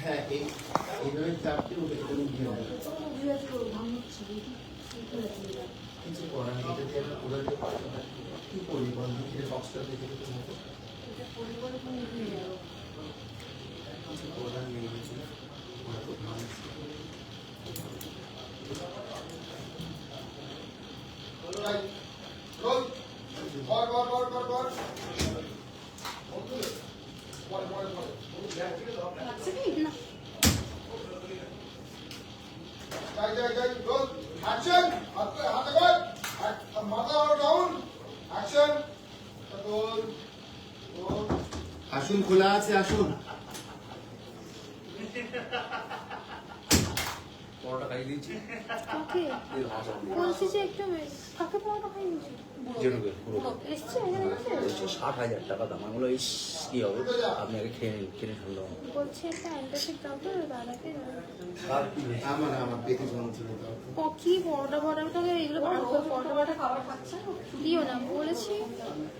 হ্যাঁ এইভাবে চাপতে উঠে উঠিয়ে নেবে কিছু করার নেই এটা দিয়ে একটা উড়াতে পারবে না কি করবি বল নিজের বক্সটা দেখে তো মতো কিছু করার নেই কিছু আসুন খোলা আছে আসুন পরোটা খাইয়ে দিয়েছি বলছি যে একটু কাকে পড়াটা খাই নিয়েছি জেনুকে পুরো এসছে এখানে এসছে 60,000 টাকা দাম। আমি বলো ইস কি হবে, আপনি আগে খেয়ে নিন, কিনে শুনলো বলছি একটা অ্যান্টাসিড দাও তো দাদাকে আমার পেটে জমছিল কি পরোটা পরোটা তোকে এগুলো পরোটা পরোটা খাবার খাচ্ছে দিও না বলেছি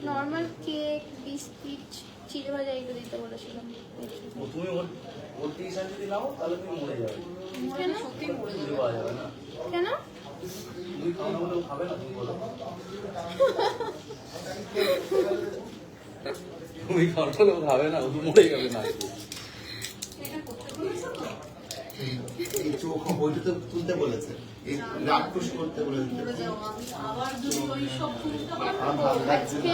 নর্মাল কেক বিস্কিট চিড়ে ভাজা এগুলো দিতে বলেছিলাম তুমি ওর 30 যদি নাও তাহলে তুমি মরে যাবে। কেন সত্যি মরে যাবে না কেন তুমি খাও না বলে খাবে না, তুমি বলো তুমি খাও না বলে খাবে না, ও মরে যাবে না। এই চোখ বইটা তো তুলতে বলেছে এই রাক্ষস করতে বলেছে আজকে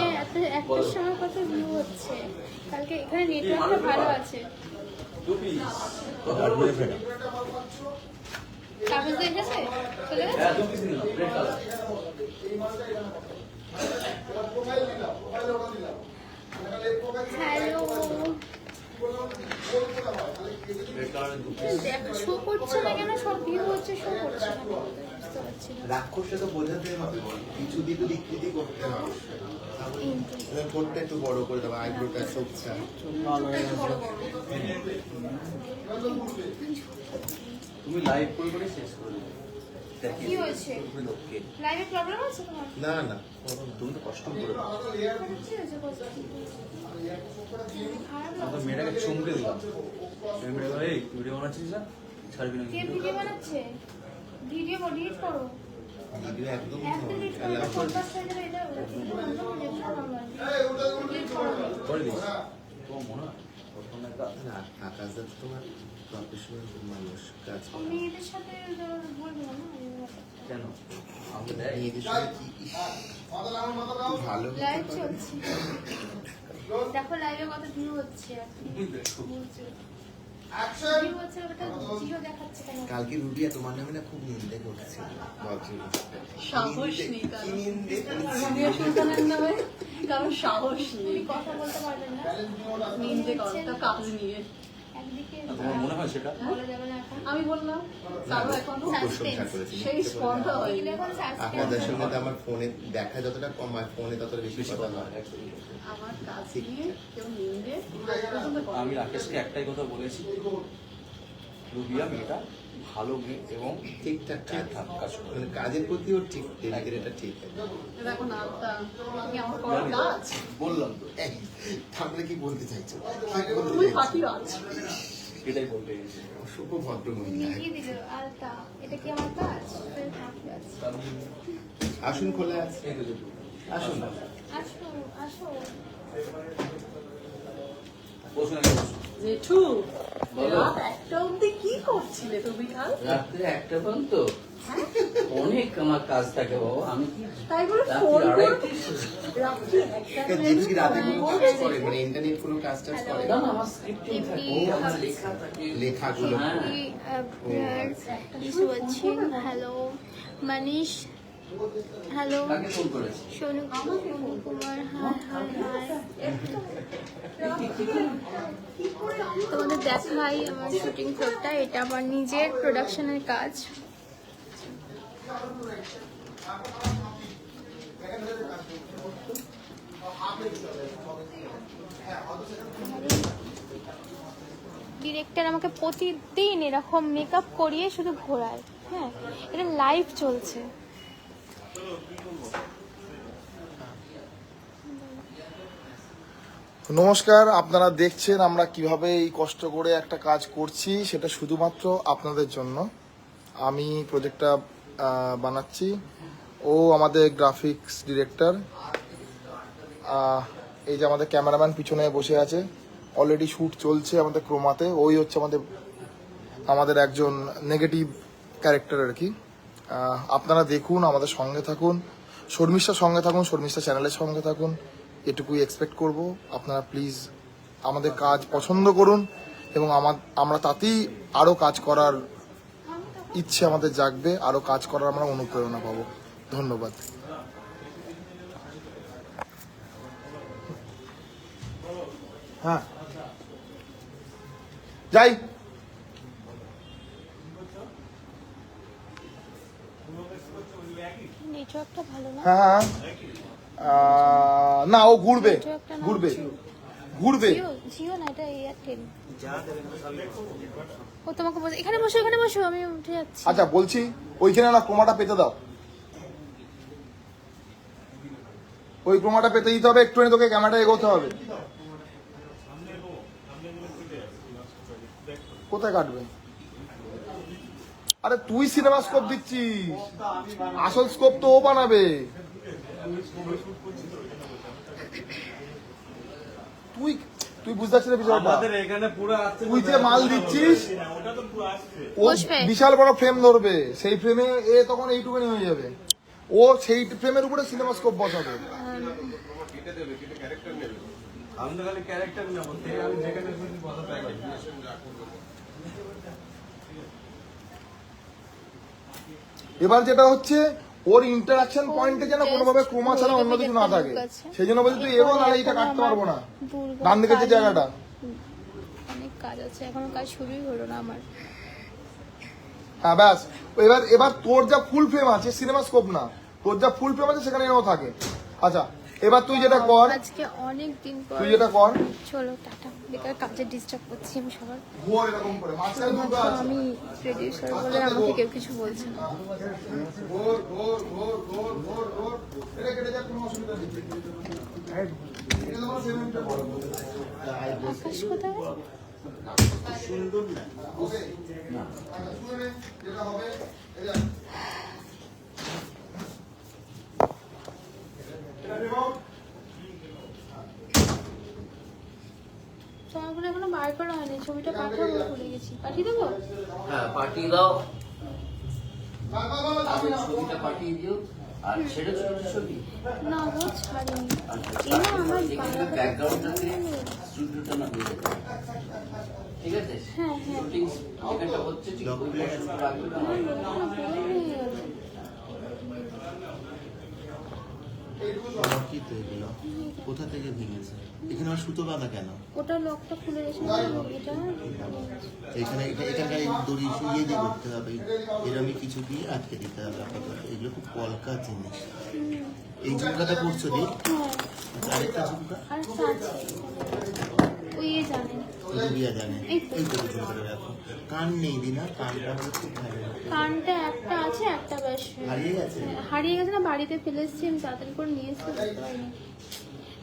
একটার সময় কত ভিউ হচ্ছে কালকে এখানে নেটওয়ার্কটা ভালো আছে কাগজ দিয়ে গেছে চলে গেছে হ্যাঁ 2 পিস নিলাম রেড কালার। হ্যালো রেড কালারের 2 পিস। শো করছে না কেন সব ভিউ হচ্ছে শো করছে না বুঝতে পারছি না রাক্ষসে তো বোঝাতে হবে কিছু দিয়ে তো বিকৃতি করতে হবে করতে একটু বড় করে দেবো আইব্রোটা চোখটা তুমি লাইভ করে করে শেষ করে দেবে। কি হয়েছে লাইভে প্রবলেম আছে তোমার না না তুমি তো কষ্ট করে দাও। কি হয়েছে বলছো খারাপ আমরা মেয়েটাকে চমকে দিলাম, মেয়েটা বলে এই ভিডিও বানাচ্ছিস না, ছাড়বি না কে কিন্তু। ভিডিও বানাচ্ছে ভিডিও ডিলিট করো ভিডিও একদম ডিলিট করো এটা ফোনটা সাইজে এটা ডিলিট করো করে দিস তোমার মনে হয় প্রথম একটা না আকাশ দা তোমার প্রফেশনাল মানুষ কাজ করে আমি এদের সাথে বলবো না কেন আমাকে দেয় মেয়েদের সাথে কি ভালো হতে লাইভ পারে। চলছে দেখো লাইভে কত ভিউ হচ্ছে ভিউ হচ্ছে ওটা জিরো দেখাচ্ছে কেন কালকে রুবিয়া তোমার নামে না খুব নিন্দে করছে সাহস নেই কারণ। কি নিন্দে করছে? রুবিয়া সুলতানের নামে কারণ সাহস নেই তুমি কথা বলতে পারবেন না নিন্দে করো কাজ নিয়ে। একদিকে তোমার মনে হয় সেটা? বলা যাবে না এখন আমি বললাম তারও এখনো খুব প্রশংসা করেছি সেই স্পর্ধা হয়নি। এগুলো এখন আপনাদের সঙ্গে তো আমার ফোনে দেখা যতটা কম হয় ফোনে ততটা বেশি বেশি কথা কথা হয় হয়, একদমই। আমার কাজ নিয়ে কেউ নিন্দে পছন্দ করে আমি না। রাকেশকে একটাই কথা বলেছি, রুবিয়া মেয়েটা ভালো মেয়ে এবং ঠিকঠাক কাজ ঠিকঠাক কাজ করে। মানে কাজের প্রতিও ঠিক ডেলিকেট এটা ঠিক দেখো নামটা কি আমার করার কাজ বললাম তো এই, তাহলে কি বলতে চাইছো কি বলতে তুমি চাইছো? ফাঁকি আছ এটাই বলতে গেছি। শুভ ভদ্র মহিলা কি দিল আলতা এটা কি আমার কাজ আসুন খোলা আছে এই তো দেখুন। আসুন আসো আসো বসুন আগে বসুন। জেঠু বলো। রাত 1টা অবধি কি করছিলে তুমি কাল? রাত্রে 1টা পর্যন্ত অনেক আমার কাজ থাকে বাবা, আমি কি তাই বলে রাত্রি ফোন করে 2:30 রাত্রি 1টা জেঠু কি রাতে কোনো কাজ করে মানে ইন্টারনেট কোনো কাজ টাজ করে না না আমার স্ক্রিপ্টিং থাকে, আমার লেখা থাকে, লেখাগুলো হ্যাঁ। কিছু বলছি হ্যালো মানিশ হ্যালো কাকে ফোন করেছি? Sonu Kumar high high high তোমাদের দেখাই আমার শুটিং ফ্লোরটা এটা আমার নিজের প্রোডাকশনের কাজ ডিরেক্টর আমাকে প্রতিদিন এরকম মেকআপ করিয়ে শুধু ঘোরায় হ্যাঁ এটা লাইভ চলছে নমস্কার, আপনারা দেখছেন আমরা কিভাবে এই কষ্ট করে একটা কাজ করছি, সেটা শুধুমাত্র আপনাদের জন্য। আমি প্রজেক্টটা বানাচ্ছি, ও আমাদের গ্রাফিক্স ডিরেক্টর। এই যে আমাদের ক্যামেরাম্যান পিছনে বসে আছে, অলরেডি শ্যুট চলছে আমাদের ক্রোমাতে। ওই হচ্ছে আমাদের একজন নেগেটিভ ক্যারেক্টার আর কি। আপনারা দেখুন, আমাদের সঙ্গে থাকুন, শর্মিষ্ঠার সঙ্গে থাকুন, শর্মিষ্ঠা চ্যানেলের সঙ্গে থাকুন, এটুকুই এক্সপেক্ট করব। আপনারা প্লিজ আমাদের কাজ পছন্দ করুন এবং আমরা তাতেই আরও কাজ করার ইচ্ছে আমাদের জাগবে, আরও কাজ করার আমরা অনুপ্রেরণা পাবো। ধন্যবাদ। হ্যাঁ, যাই। নেটওয়ার্কটা ভালো না। হ্যাঁ, না ও ঘুরবে ঘুরবে ঘুরবে। জিও না, এটা এয়ারটেল। ও তোমাকে বলছে এখানে বসো, এখানে বসো, আমি উঠে যাচ্ছি। আচ্ছা বলছি, ওইখানে না ক্রোমাটা পেতে দাও, ওই ক্রোমাটা পেতে দিতে হবে। একটুখানি তোকে ক্যামেরাটা এগোতে হবে। কোথায় কাটবে? আরে তুই সিনেমা স্কোপ দিচ্ছিস, আসল স্কোপ তো ও বানাবে। তুই তুই বুঝতে পারছিস না বিষয়টা? তুই যে মাল দিচ্ছিস, ও বিশাল বড় ফ্রেম ধরবে, সেই ফ্রেমে এ তখন এইটুকুনি হয়ে যাবে। ও সেই ফ্রেমের উপরে সিনেমা স্কোপ বসাবে। আমি তো খালি ক্যারেক্টার নেবো, আমি যেখানে বসাতে পারি। এবার যেটা হচ্ছে, ওর ইন্টারাকশন পয়েন্টে যেন কোনোভাবে ক্রোমা ছাড়া অন্য কিছু না থাকে, সেই জন্য বলছি তুই এগো, নাহলে এইটা কাটতে পারবো না। ডান দিকে যে জায়গাটা, অনেক কাজ আছে, এখনো কাজ শুরুই হলো না আমার। হ্যাঁ ব্যাস। এবার তোর যা ফুল ফ্রেম আছে, সিনেমা স্কোপ না, তোর যা ফুল ফ্রেম আছে সেখানে এও থাকে। আচ্ছা এবার তুই যেটা কর, আজকে অনেক দিন পর তুই যেটা কর, চলো টাটা, বেকার কাজে ডিস্টার্ব করছি আমি সবার। ঘোর এরকম করে মাঝখানে দুটো আছে। আমি প্রোডিউসার বলে আমাকে কেউ কিছু বলছে না। ঘোর ঘোর ঘোর ঘোর ঘোর ঘোর, এটা কেটে যা, কোনো অসুবিধা নেই। এটা তোমার 7 মিনিটের বড়। আকাশ কোথায়? সুন্দর না ওকে না, শুনে যেটা হবে এটা তোমার এখনো বার করা হয়নি, ছবিটা পাঠাবো, ভুলে গেছি। পাঠিয়ে দেবো? হ্যাঁ পাঠিয়ে দাও, আগে ছবিটা পাঠিয়ে দিও। আর ছেড়ে ছবি না গো, ছাড়িনি। এই না আমার ব্যাকগ্রাউন্ডটাতে স্টুডিওটা না দিয়ে দেবে, ঠিক আছে? হ্যাঁ হ্যাঁ, শুটিং যেটা হচ্ছে ঠিক ওই পোর্শনটা রাখবে না। কি তো এগুলো কোথা থেকে ভেঙেছে? এখানে আমার সুতো বাঁধা কেন? ওটা লকটা খুলে রেখে এটা এখানে এখানকার এই দড়ি ইয়ে দিয়ে করতে হবে, এরমই কিছু দিয়ে আটকে দিতে হবে আপাতত। এগুলো খুব কলকা জিনিস। এই ঝুমকাটা করছো রে? হ্যাঁ, আরেকটা ঝুমকা আর আছে ওই জানে, রুবিয়া জানে। এই তো ঝুমকাটা রাখো। কান নেই দিনা, কানটা হলে খুব ভালো। কানটা একটা আছে, একটা বেশ হারিয়ে গেছে? হারিয়ে গেছে না, বাড়িতে ফেলে এসেছি, আমি তাড়াতাড়ি করে নিয়ে এসেছি, বুঝতে পারিনি।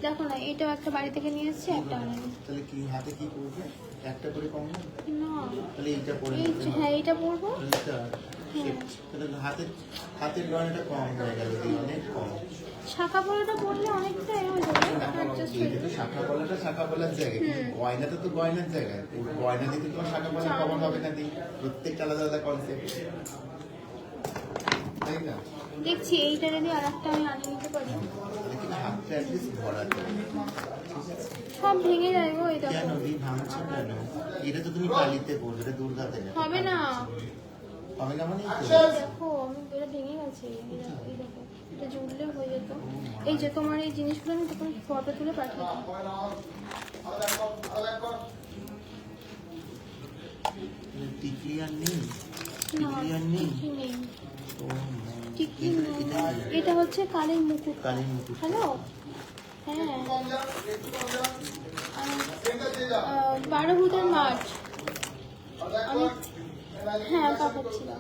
দেখো না, এটাও একটা বাড়ি থেকে নিয়ে এসেছি, একটা আনেনি। তাহলে কি হাতে কি করবে? একটা করে কম না? না, তাহলে এইটা পরে হ্যাঁ এইটা পরবো। তাহলে হাতের গয়নাটা কম হয়ে গেল, অনেক কম। শাখা পলাটা পরলে অনেকটা এ হয়ে যাবে, অ্যাডজাস্ট হয়ে যাবে। শাখা পলাটা শাখা পলার জায়গায়, গয়নাটা তো গয়নার জায়গায়। গয়না দিতে তোমার শাখা পলা কমন হবে না? দিই প্রত্যেকটা আলাদা আলাদা কনসেপ্ট, তাই না? দেখছি এইটা যদি আর একটা আমি আনিয়ে নিতে পারি। কিন্তু হাতটা অ্যাটলিস্ট ভরা যায়। সব ভেঙে যায় গো, এই কেন দেখো। ভাঙছো কেন? এটা তো তুমি কালিতে পড়বে, এটা দুর্গাতে না। হবে না, হবে না মানে এই দেখো আমি এটা ভেঙে গেছে, এই দেখো, এই দেখো, এটা জুড়লে হয়ে যেত। এই যে তোমার এই জিনিসগুলো আমি তখন ফটো তুলে পাঠিয়ে দিই। টিকলি আর নেই? না, টিকলি আর নেই? টিকলি নেই। ও, টিকলি নেই। এটা হচ্ছে কানের মুকুট। কালির মুকুট। হ্যালো, হ্যাঁ, 12 ভূতের মাঠ। আমি হ্যাঁ পাঠাচ্ছিলাম।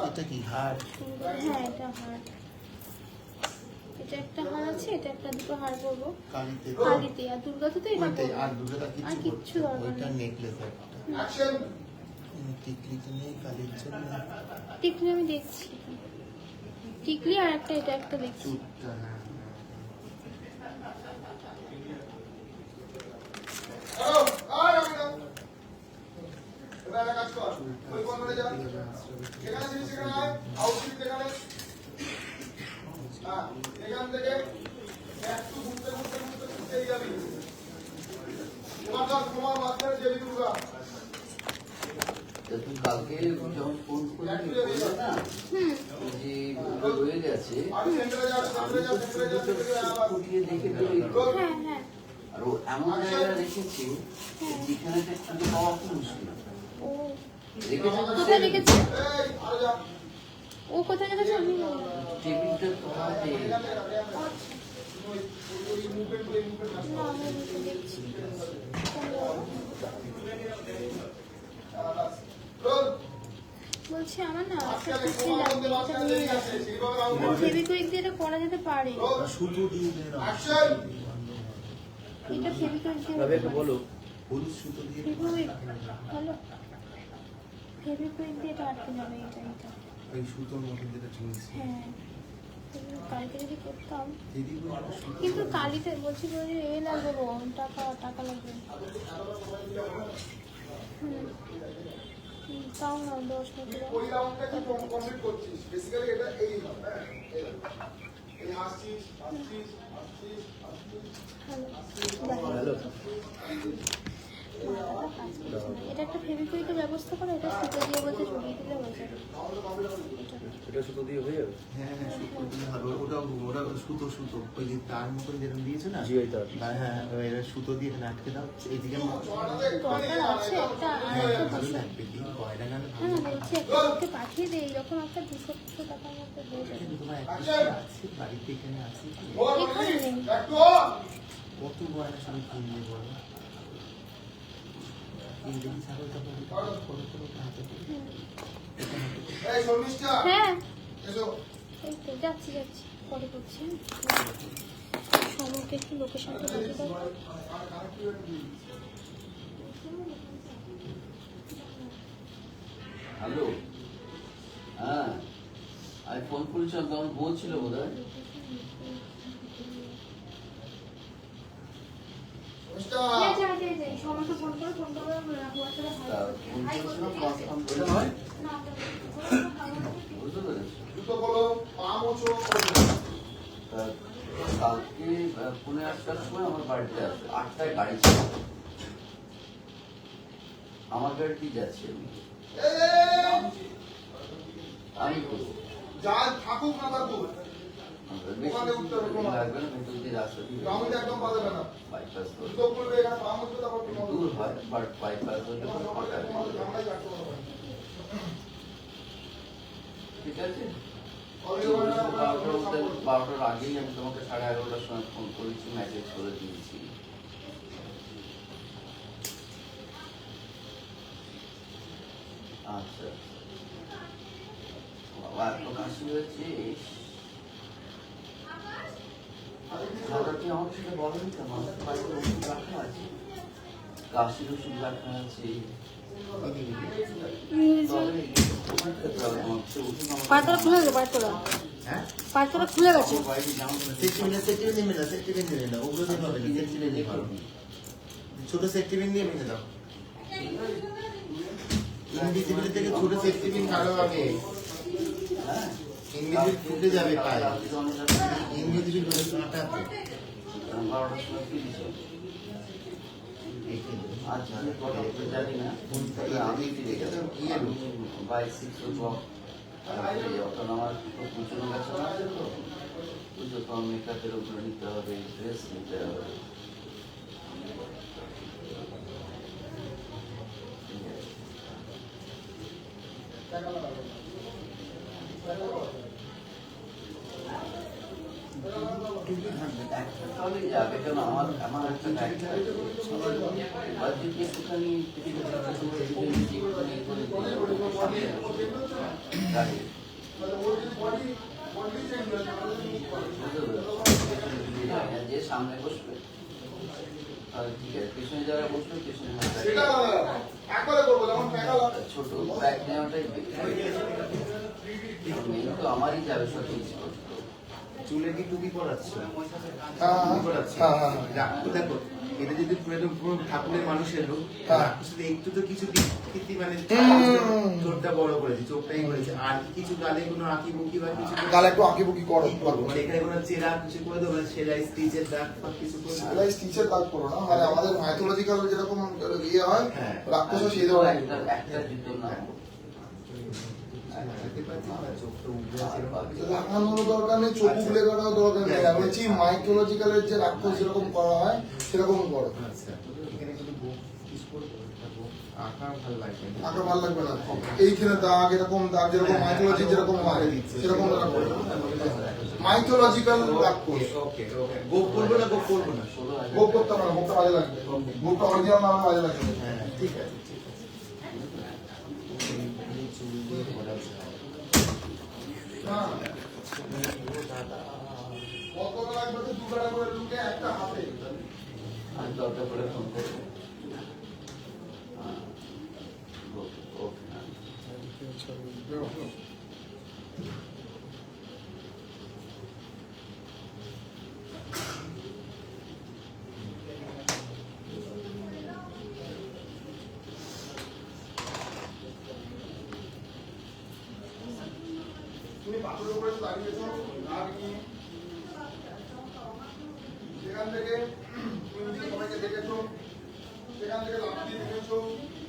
এটা কি হার? হ্যাঁ এটা হার, এটা একটা হার আছে, এটা একটা দুটো হার করবো কালিতে কালিতে, আর দুর্গাতে তো এটা ওইটাই, করবো। আর দুটোটা আর কিচ্ছু কিচ্ছু করতে দরকার ওইটা নেই। নেকলেস একটা টিকলি তো নেই কালির জন্য। টিকলি আমি দেখছি, টিকলি আর একটা এটা একটা দেখছি। চুটটা তুমি কালকে যখন ফোন করলে বললে না যে রয়ে গেছে, আমি তো ফুটিয়ে দেখে বেরোই। হ্যাঁ হ্যাঁ আর ও এমন জায়গায় রেখেছে যেখানে খুঁজে পাওয়া খুব মুশকিল। ও রেখেছে তো কোথায় রেখেছে? ও কোথায় রেখেছে আমি বলবো। টেবিলটা কোথাতে? না আমি এটা দেখছি। বলছি আমার না একটা কুর্তি লাগবে, এটা নিয়ে যাচ্ছে। ফেভিকুইক দিয়ে এটা করা যেতে পারে, সুতো দিয়ে এটা ফেভিকুইক দিয়ে হতে পারে। বলো হলুদ সুতো দিয়ে ফেভিকুইক হলো, ফেভিকুইক দিয়ে এটা আটকে যাবে। এটা ওই সুতোর মতো যেটা চলছে হ্যাঁ, কালকে যদি করতাম। দিদি বলে সুতো কিন্তু কালিতে বলছি যদি এ লাগবে গো, টাকা লাগবে। তাও না 10 মিনিট। হ্যালো এটা একটা ফেভিকুইকের ব্যবস্থা করে, এটা সুতো দিয়ে বলতে ঝুলিয়ে দিলে হয়ে যাবে। এটা সুতো দিয়ে হয়ে যাবে। হ্যাঁ হ্যাঁ সুতো দিয়ে হবে ওটা সুতো ওই যে তার মতন যেরকম দিয়েছে না জি ওই তার। হ্যাঁ এরা সুতো দিয়ে এখানে আটকে দাও এইদিকে দরকার আছে একটা, আর হ্যাঁ একটা ভালো 200 লাগবে দি কয়টা না হ্যাঁ না বলছি একটা ওকে পাঠিয়ে দেই, যখন একটা 200 টাকার মধ্যে হয়ে যাবে। তোমার একটা আছে বাড়িতে এখানে আছে এখানে নেই। কত গয়না সবাই কিনবে বলো কিনবে কি ছাগল তখন কোনো হাতে হ্যাঁ এই তো যাচ্ছি পরে করছি। সমুদ্রে একটু লোকেশনটা পাঠিয়ে দাও। হ্যালো, হ্যাঁ আমি ফোন করেছিলাম, তখন বলছিল বোধ হয়। সমস্ত ফোন করে ফোন করেছিলাম কনফার্ম করে নয়, বুঝতে পেরেছি। তা কালকে 8:30টার সময় আমার বাড়িতে আসবে, 8টায় গাড়ি ছিল, আমার গাড়িতেই যাচ্ছি আমি করবো। থাকুক না থাকুক ওখানে উঠতে হবে কোনো লাগবে না, ভেতর দিয়ে রাস্তা দিয়ে গ্রামে একদম পাবে না বাইপাস জুতো খুলবে এখানে পা মুছবে তারপর দূর হয়, বাট বাইপাস হলে ফাঁকা নেই। ঠিক আছে, 12টার আগেই আমি তোমাকে 11:30টার সময় ফোন করেছি, মেসেজ করে দিয়েছি। আচ্ছা বাবা এত কাশি হয়েছে, কি আমার সাথে বলেনি কেন? আমার বাড়িতে ওষুধ রাখা আছে, কাশির ওষুধ রাখা আছে। পাতলা খুলে গেছে, হ্যাঁ পাতলা খুলে গেছে। ওগুলো দিয়ে হবে না ছোট সেফটিপিন দিয়ে মেনে দাও ইনভিজিবল থেকে ছোট সেফটিপিন কারো আগে ইনভিজিবল ফুটে যাবে পায়ে ইনভিজিবল বলে কাঁটা আছে আচ্ছা জানি না, আমি বাই 6 o'clock এখন আমার পুজোর কাছে আছে তো, পুজো তো মেকআপের উপরে নিতে হবে, ড্রেস নিতে হবে। তাহলে যাবে কেন? আমার একটা বাজেট একটুখানি গাড়ি সামনে বসবে, তাহলে ঠিক আছে। পেছনে যারা বসবে পেছনে সেটা আলাদা ব্যাপার। একবারে করবো যেমন প্যাকাল ছোট ব্যাগ নেওয়াটাই মেন তো আমারই যাবে সব জিনিসপত্র। চুলে কি টুপি পরাচ্ছ? হ্যাঁ টুপি পরাচ্ছ? হ্যাঁ হ্যাঁ রাখো, দেখো এটা যদি পুরো ঠাকুরের মানুষের লোক, হ্যাঁ। শুধু একটু তো কিছু দিক মানে চোখটা বড় করেছে, চোখটাই করেছে, আর কিছু গালে কোনো আঁকি বুকি বা কিছু গালে একটু আঁকি বুকি করো, কি করবো? মানে এখানে কোনো চেরা কিছু করে দেবো, সেলাই স্টিচের দাগ বা কিছু করে দেবো? সেলাই স্টিচের কাজ করো না, মানে আমাদের মাইথোলজিক্যাল যেরকম ইয়ে হয় হ্যাঁ। রাক্ষস সেই ধরনের একটা জুতো না দেখতে পাচ্ছি না, চোখটা উঠে আছে এরকম। লাগানোর দরকার নেই, চোখ উগলে করার দরকার নেই। আমি বলছি মাইথোলজিক্যালের যে রাক্ষস যেরকম করা হয় সেরকম করো। আচ্ছা, এখানে কিন্তু কিছু করবো, আঁকা ভালো লাগবে না। আঁকা ভালো লাগবে না, এইখানে দাগ এরকম দাগ যেরকম মাইথোলজি যেরকম হয় সেরকম দাগ করো। মাইথোলজিক্যাল রাক্ষস ওকে ওকে, গোপ করবো না গোপ করবো না? গোপ করতে পারো, গোপটা কাজে লাগবে, গোপটা অরিজিনাল নামে কাজে লাগবে। হ্যাঁ ঠিক আছে ঠিক আছে। এই চুল দিয়ে করা যায়। কত লাগবে তো 2 টাকা করে লুকে একটা হাতে। আমি দরকার পড়ে ফোন করবো। ওকে তুমি পাথরের উপরে দাঁড়িয়েছো, দাগ নিয়ে সেখান থেকে তুমি দিকে সবাইকে দেখেছো, সেখান থেকে লাফ দিয়ে দেখেছো,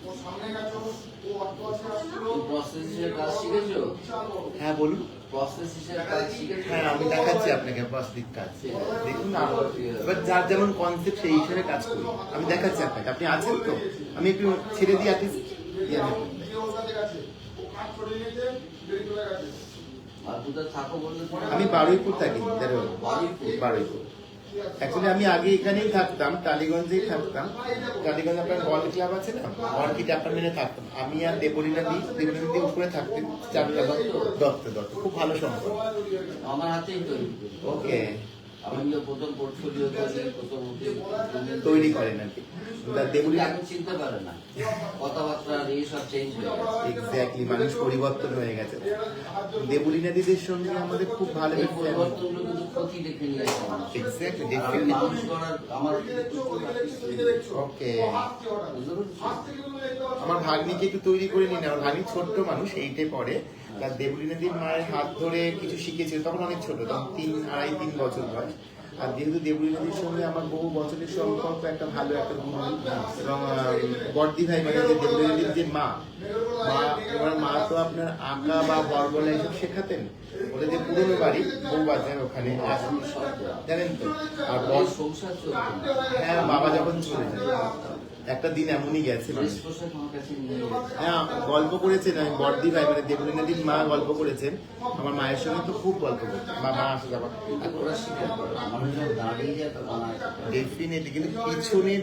ও সামনে গেছো, ও অর্থ আসে আসছিল। প্রসেস হিসেবে কাজ শিখেছো? হ্যাঁ বলুন। প্রসেস হিসেবে কাজ শিখেছো? হ্যাঁ আমি দেখাচ্ছি আপনাকে বাস্তবিক কাজ। দেখুন না, এবার যার যেমন কনসেপ্ট সেই হিসেবে কাজ করি। আমি দেখাচ্ছি আপনাকে, আপনি আছেন তো? আমি একটু ছেড়ে দিই আর্টিস্ট। আর কোথায় থাকো বললে? আমি বারুইপুর থাকি, বারুইপুর। বারুইপুর। অ্যাকচুয়ালি আমি আগে এখানেই থাকতাম, টালিগঞ্জেই থাকতাম। টালিগঞ্জে আপনার বল ক্লাব আছে না, অর্কিড অ্যাপার্টমেন্টে থাকতাম আমি আর দেবলীনা দি উপরে থাকতেন। দত্ত খুব ভালো সম্পর্ক। আমার হাতেই তৈরি। ওকে, আমি তো প্রথম পোর্টফোলিও প্রথম তৈরি করেন আর কি। দেবলীনা এখন চিনতে পারে না, কথাবার্তা এই সব চেঞ্জ হয়ে গেছে। এক্স্যাক্টলি, মানুষ পরিবর্তন হয়ে গেছে। দেবলীনা দিদির সঙ্গে আমাদের খুব ভালো এই পরিবর্তনগুলো কিন্তু ক্ষতি দেখে নিয়ে আসে। এক্স্যাক্টলি, আমি মানুষ করার আমার ওকে। বুঝতে পারছো? আমার ভাগ্নিকে একটু তৈরি করে নিন। আমার ভাগ্নি ছোট্ট মানুষ, এইটে পড়ে। তার দেবলীনাদির মায়ের হাত ধরে কিছু শিখেছিল, তখন অনেক ছোট, তখন 3 বছর বয়স। আর যেহেতু দেবলীনাদির সঙ্গে আমার বহু বছরের সম্পর্ক, একটা ভালো একটা গুরু এবং বর্দি ভাই মানে যে দেবলীনাদির যে মা, এবার মা তো আপনার আঁকা বা বরগলা এইসব শেখাতেন। ওদের যে পুরোনো বাড়ি বউবাজার, ওখানে জানেন তো। আর সংসার চলছে। হ্যাঁ, বাবা যখন চলে যায় একটা দিন এমনই গেছে, ড্রেস পোশাক আমার কাছে নিয়ে গেছে। হ্যাঁ গল্প করেছেন। আমি বর্দি ভাই মানে দেবলীনাদির মা গল্প করেছেন, আমার মায়ের সঙ্গে তো খুব গল্প করতেন। মা আসে যাবার আর ওরা শিখে মানুষ যখন দাঁড়িয়ে যায় তখন আর ডেফিনেটলি, কিন্তু পিছনের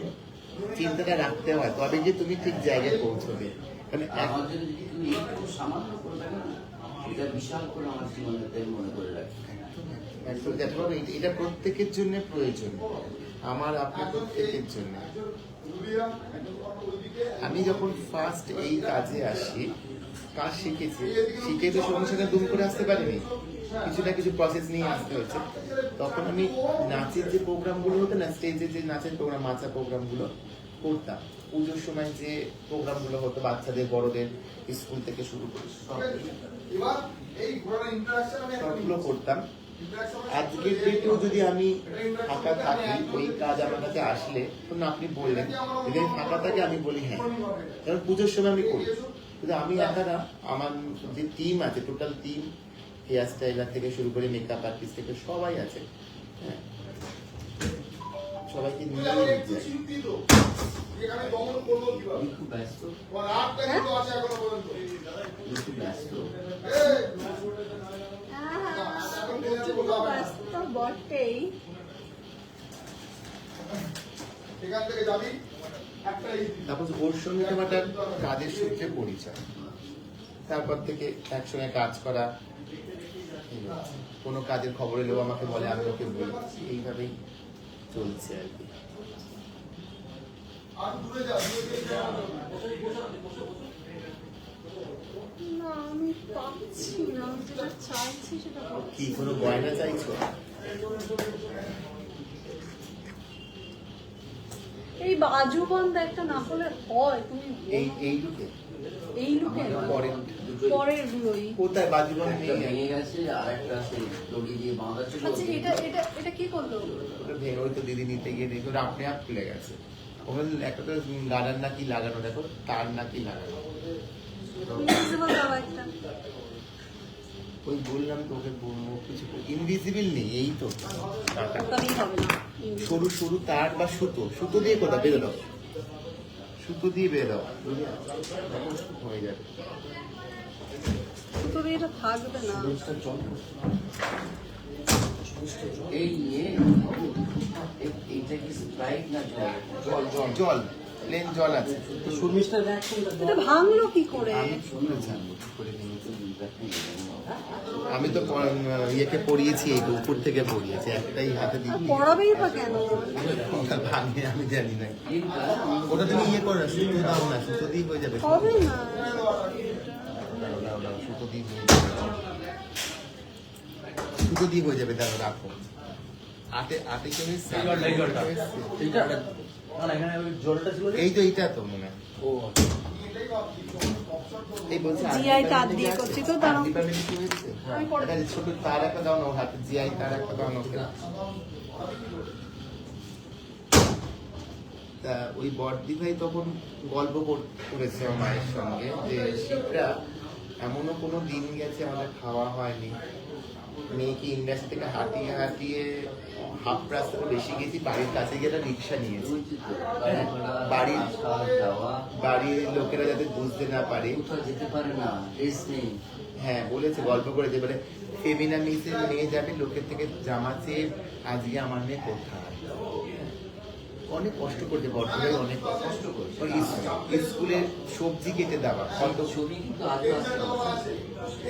চিন্তাটা রাখতে হয়, তবে যে তুমি ঠিক জায়গায় পৌঁছবে। কারণ আমার জন্য যদি তুমি একটু সামান্য করে দেখো না, এটা বিশাল করে আমার জীবনে তাই মনে করে রাখি। এটা প্রত্যেকের জন্য প্রয়োজন, আমার আপনার প্রত্যেকের জন্য। আমি যখন ফার্স্ট এই কাজে আসি, কাজ শিখে তো সঙ্গে সঙ্গে দুম করে আসতে পারিনি, কিছু না কিছু প্রসেস নিয়ে আসতে হয়েছে। তখন আমি নাচের যে প্রোগ্রামগুলো হতো না, স্টেজে যে নাচের প্রোগ্রাম, মাচা প্রোগ্রামগুলো করতাম। পুজোর সময় যে প্রোগ্রামগুলো হতো, বাচ্চাদের বড়দের স্কুল থেকে শুরু করে সবগুলো করতাম। আজকের ডেটেও যদি আমি ফাঁকা থাকি, ওই কাজ আমার কাছে আসলে, আপনি বললেন যদি আমি ফাঁকা থাকি, আমি বলি হ্যাঁ, কারণ পুজোর সময় আমি করি। কিন্তু আমি একা না, আমার যে টিম আছে, টোটাল টিম, হেয়ার স্টাইলার থেকে শুরু করে মেকআপ আর্টিস্ট থেকে সবাই আছে। হ্যাঁ, সবাইকে নিয়ে আমি খুব ব্যস্ত, খুব ব্যস্ত। বটেই তারপর ওর সঙ্গে আমার একটা কাজের সূত্রে পরিচয়, তারপর থেকে একসঙ্গে কাজ করা, কোনো কাজের খবর এলেও আমাকে বলে, আমি ওকে বলি, এইভাবেই চলছে আর কি। না আমি পাচ্ছি না, আমি যেটা চাইছি সেটা পাচ্ছি কি কোনো গয়না চাইছো? এই বাজুবন্ধ একটা না হলে হয়, তুমি এই লুকে এই লুকে পরে পরের গুলোই। কোথায় বাজুবন একটা ভেঙে গেছে আর একটা সেই দড়ি দিয়ে বাঁধা ছিল। আচ্ছা এটা এটা এটা কি করলো? ওটা ভেঙে ওই তো দিদি নিতে গিয়ে দেখো ওটা আপনি আপ খুলে গেছে। ওখানে একটা তো গার্ডার নাকি লাগানো, দেখো তার নাকি লাগানো। ইনভিজিবল দাও একটা। ওই বললাম তো ওকে বলবো কিছু ইনভিজিবল নেই, এই তো টাকা। ওটাই হবে না। সরু সরু তার বা সুতো, সুতো দিয়ে কোথাও বেঁধে দাও, সুতো দিয়ে বেঁধে দাও, বুঝলে? তখন হয়ে যাবে। সুতো দিয়ে এটা থাকবে না। এই এইটা কি স্প্রাইট না জল? জল জল জল প্লেন জল আছে। শর্মিষ্ঠার ব্যাগ এটা ভাঙলো কি করে? আমি শুনে জানবো কি করে নিয়েছি। আমি তো ইয়েকে পড়িয়েছি, এই উপর থেকে পড়িয়েছি, একটাই হাতে দিয়ে পড়াবেই বা কেন? ভাঙে আমি জানি না। ওটা তুমি ইয়ে করো না, সুতো দাও না, সুতো দিয়ে হয়ে যাবে। হবে না। দাও, দাও, দাও, সুতো দিয়ে হয়ে যাবে। সুতো দিয়ে হয়ে যাবে, দাও রাখো। আটে কেউ এসছে? এইটা না না, এখানে ওই জলটা ছিল যে। এই তো এইটা তো মনে হয়। ও এই বলছে জিআই তার দিয়ে করছি তো, দাঁড়াও। ডিপার্টমেন্টে কি হয়েছে? আমি পরে- একটা ছোট তার একটা দাও না ওর হাতে, জিআই তার একটা দাও না ওকে। তা ওই বড়দি ভাই তখন গল্প করেছে আমার মায়ের সঙ্গে যে শিবরা এমনও কোনো দিন গেছে আমাদের খাওয়া হয়নি, মেয়েকে ইন্ডাস্ট্রি থেকে হাঁটিয়ে হাঁটিয়ে হাফ রাস্তাটা বেশি গেছি, বাড়ির কাছে গিয়ে একটা রিক্সা নিয়েছি। বাড়ির যাওয়া বাড়ির লোকেরা যাতে বুঝতে না পারে। কোথাও যেতে পারে না, রেস্ট নেই। হ্যাঁ বলেছে, গল্প করেছে, বলে ফেমিনা মিসে নিয়ে যাবে লোকের থেকে জামা চেয়ে, আজকে আমার মেয়ে কোথায়। অনেক কষ্ট করছে বর্তমানে, অনেক কষ্ট করছে। স্কুলে সবজি কেটে দেওয়া, কত ছবি কিন্তু আজও আছে।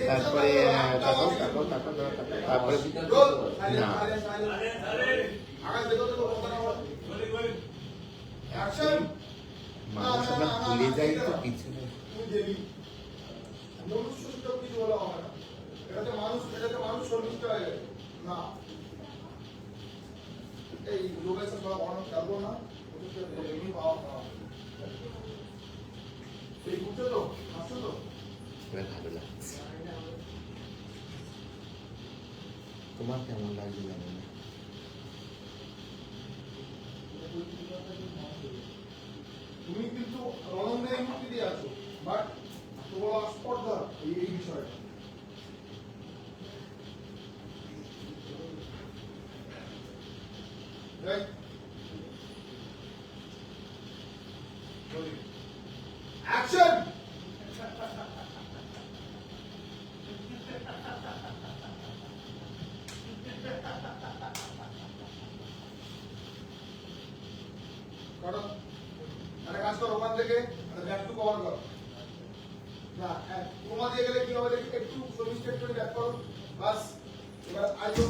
তারপরে তারপরে না মানুষ আমরা ভুলে যাই তো কিছু নেই। এবার ভালো লাগছে। তোমার কেমন লাগছে জানি না। তুমি কিন্তু রণঙ্গের মুক্তি দিয়ে আছো, বাট তোমার স্পর্ধা এই বিষয়টা রাইট। অ্যাকশন। কারণ একটা কাজ করো, ওখান থেকে ব্যাক টু কভার করো না, তোমার দিয়ে গেলে কি হবে, একটু সলিস্টেট করে ব্যাক করো, বাস। এবার আইও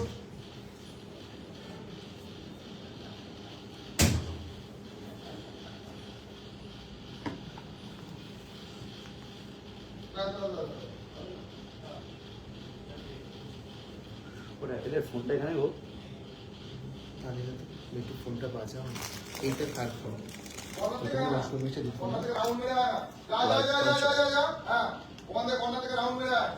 ওটা এদের ফোনটা এখানে হোক। জানি না তো, একটু ফোনটা বাজাও না। এইটা থাক ফোন, রাউন্ড মেরে আয়, যা যা যা যা যা যা, হ্যাঁ ওখান থেকে রাউন্ড মেরে আয়।